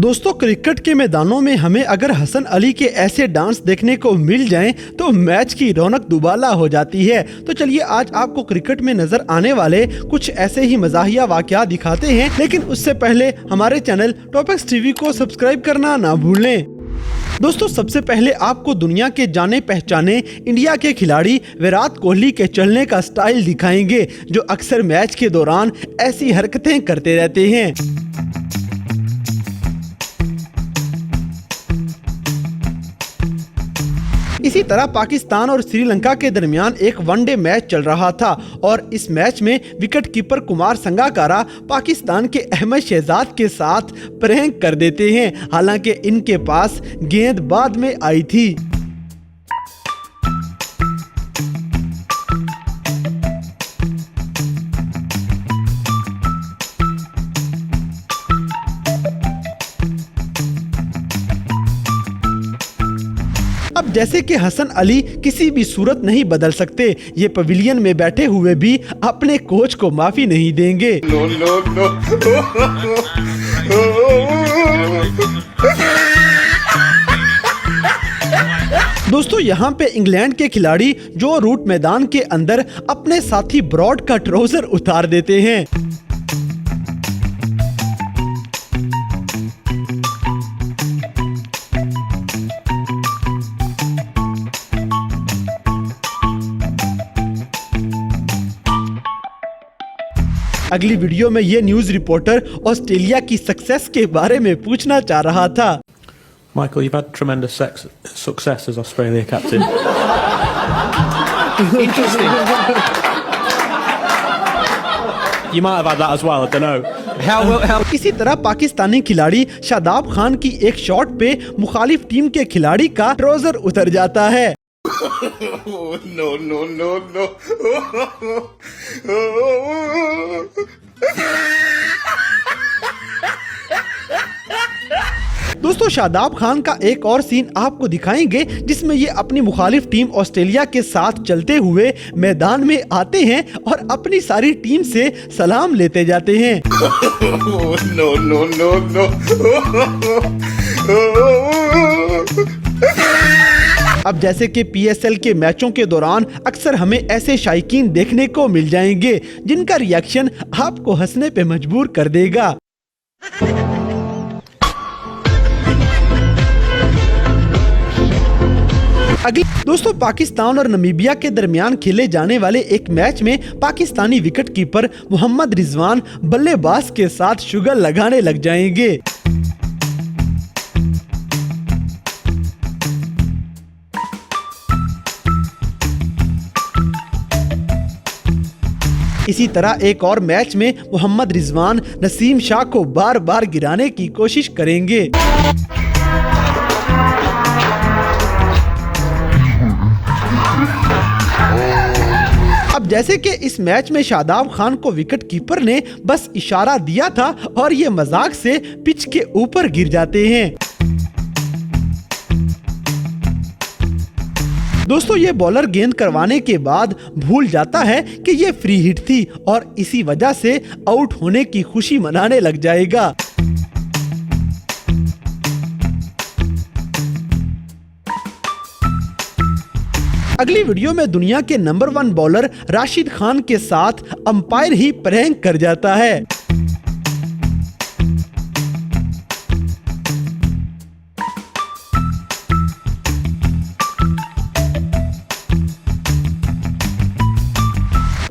दोस्तों, क्रिकेट के मैदानों में हमें अगर हसन अली के ऐसे डांस देखने को मिल जाएं तो मैच की रौनक दुबाला हो जाती है। तो चलिए आज आपको क्रिकेट में नजर आने वाले कुछ ऐसे ही मजाहिया वाकया दिखाते हैं, लेकिन उससे पहले हमारे चैनल टॉपिक्स टीवी को सब्सक्राइब करना ना भूलें। दोस्तों, सबसे पहले आपको दुनिया के जाने पहचाने इंडिया के खिलाड़ी विराट कोहली के चलने का स्टाइल दिखाएंगे, जो अक्सर मैच के दौरान ऐसी हरकतें करते रहते हैं। इसी तरह पाकिस्तान और श्रीलंका के दरमियान एक वनडे मैच चल रहा था और इस मैच में विकेट कीपर कुमार संगाकारा पाकिस्तान के अहमद शहजाद के साथ प्रैंक कर देते हैं। हालांकि इनके पास गेंद बाद में आई थी। अब जैसे कि हसन अली किसी भी सूरत नहीं बदल सकते, ये पवेलियन में बैठे हुए भी अपने कोच को माफी नहीं देंगे। No, no, no. दोस्तों, यहाँ पे इंग्लैंड के खिलाड़ी जो रूट मैदान के अंदर अपने साथी ब्रॉड का ट्राउजर उतार देते हैं। अगली वीडियो में ये न्यूज रिपोर्टर ऑस्ट्रेलिया की सक्सेस के बारे में पूछना चाह रहा था। Michael, you've had tremendous success as Australia captain. Interesting. You might have had that as well, I don't know. How... इसी तरह पाकिस्तानी खिलाड़ी शादाब खान की एक शॉट पे मुखालिफ टीम के खिलाड़ी का ट्राउजर उतर जाता है। No, no, no, no. दोस्तों, शादाब खान का एक और सीन आपको दिखाएंगे जिसमें ये अपनी मुखालिफ टीम ऑस्ट्रेलिया के साथ चलते हुए मैदान में आते हैं और अपनी सारी टीम से सलाम लेते जाते हैं। No, no, no, no. अब जैसे कि पीएसएल के मैचों के दौरान अक्सर हमें ऐसे शायकीन देखने को मिल जाएंगे जिनका रिएक्शन आपको हंसने पे मजबूर कर देगा। अगली दोस्तों, पाकिस्तान और नमीबिया के दरमियान खेले जाने वाले एक मैच में पाकिस्तानी विकेट कीपर मोहम्मद रिजवान बल्लेबाज के साथ शुगर लगाने लग जाएंगे। इसी तरह एक और मैच में मोहम्मद रिजवान नसीम शाह को बार बार गिराने की कोशिश करेंगे। अब जैसे कि इस मैच में शादाब खान को विकेट कीपर ने बस इशारा दिया था और ये मजाक से पिच के ऊपर गिर जाते हैं। दोस्तों, ये बॉलर गेंद करवाने के बाद भूल जाता है कि ये फ्री हिट थी और इसी वजह से आउट होने की खुशी मनाने लग जाएगा। अगली वीडियो में दुनिया के नंबर 1 बॉलर राशिद खान के साथ अंपायर ही प्रैंक कर जाता है।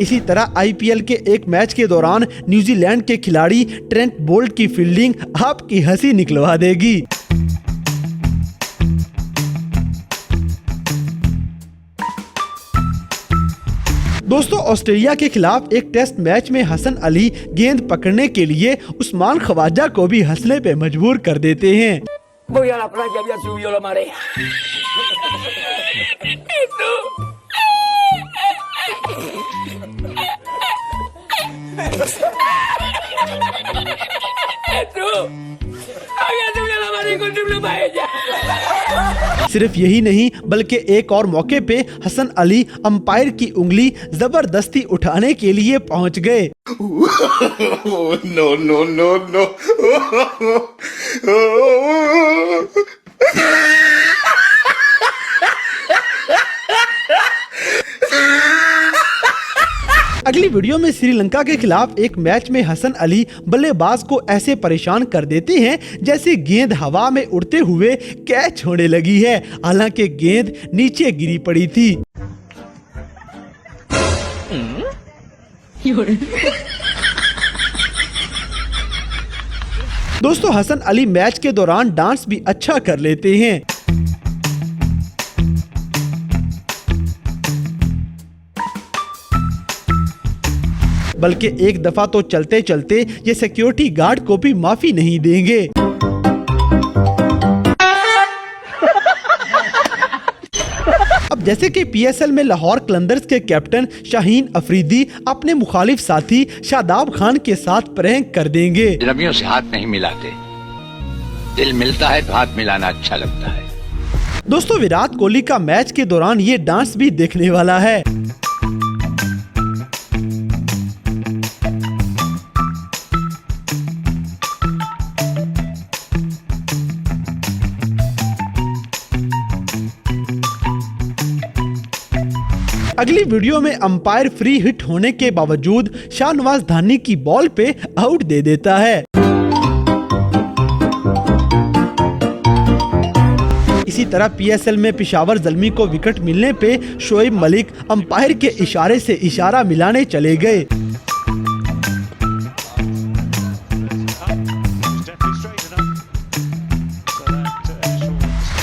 इसी तरह आईपीएल के एक मैच के दौरान न्यूजीलैंड के खिलाड़ी ट्रेंट बोल्ट की फील्डिंग आपकी हंसी निकलवा देगी। दोस्तों, ऑस्ट्रेलिया के खिलाफ एक टेस्ट मैच में हसन अली गेंद पकड़ने के लिए उस्मान ख्वाजा को भी हंसने पे मजबूर कर देते हैं। सिर्फ यही नहीं बल्कि एक और मौके पे हसन अली अंपायर की उंगली जबरदस्ती उठाने के लिए पहुंच गए। Oh, no, no, no, no. अगली वीडियो में श्रीलंका के खिलाफ एक मैच में हसन अली बल्लेबाज को ऐसे परेशान कर देते हैं जैसे गेंद हवा में उड़ते हुए कैच होने लगी है, हालांकि गेंद नीचे गिरी पड़ी थी। दोस्तों हसन अली मैच के दौरान डांस भी अच्छा कर लेते हैं। बल्कि एक दफा तो चलते चलते ये सिक्योरिटी गार्ड को भी माफी नहीं देंगे। अब जैसे कि पीएसएल में लाहौर कलंदर्स के कैप्टन शाहीन अफरीदी अपने मुखालिफ साथी शादाब खान के साथ प्रैंक कर देंगे। रबियों से हाथ नहीं मिलाते, दिल मिलता है तो हाथ मिलाना अच्छा लगता है। दोस्तों विराट कोहली का मैच के दौरान ये डांस भी देखने वाला है। अगली वीडियो में अंपायर फ्री हिट होने के बावजूद शाहनवाज धानी की बॉल पे आउट दे देता है। इसी तरह पीएसएल में पेशावर ज़ल्मी को विकेट मिलने पे शोएब मलिक अंपायर के इशारे से इशारा मिलाने चले गए।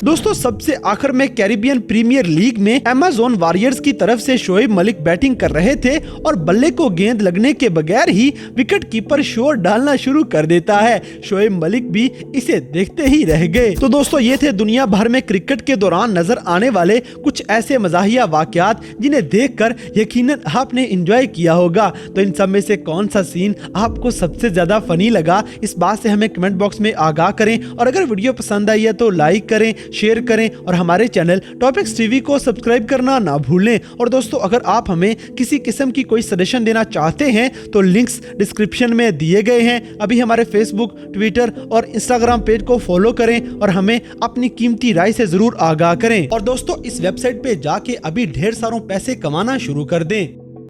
दोस्तों सबसे आखिर में कैरिबियन प्रीमियर लीग में अमेज़न वॉरियर्स की तरफ से शोएब मलिक बैटिंग कर रहे थे और बल्ले को गेंद लगने के बगैर ही विकेट कीपर शोर डालना शुरू कर देता है। शोएब मलिक भी इसे देखते ही रह गए। तो दोस्तों ये थे दुनिया भर में क्रिकेट के दौरान नजर आने वाले कुछ ऐसे मजाहिया वाकयात जिन्हें देखकर यकीनन आपने एंजॉय किया होगा। तो इन सब में से कौन सा सीन आपको सबसे ज्यादा फनी लगा, इस बात से हमें कमेंट बॉक्स में आगाह करें। और अगर वीडियो पसंद आई है तो लाइक करें, शेयर करें और हमारे चैनल टॉपिक्स टीवी को सब्सक्राइब करना ना भूलें। और दोस्तों अगर आप हमें किसी किस्म की कोई सजेशन देना चाहते हैं तो लिंक्स डिस्क्रिप्शन में दिए गए हैं। अभी हमारे फेसबुक, ट्विटर और इंस्टाग्राम पेज को फॉलो करें और हमें अपनी कीमती राय से जरूर आगाह करें। और दोस्तों इस वेबसाइट पे जाके अभी ढेर सारों पैसे कमाना शुरू कर दें।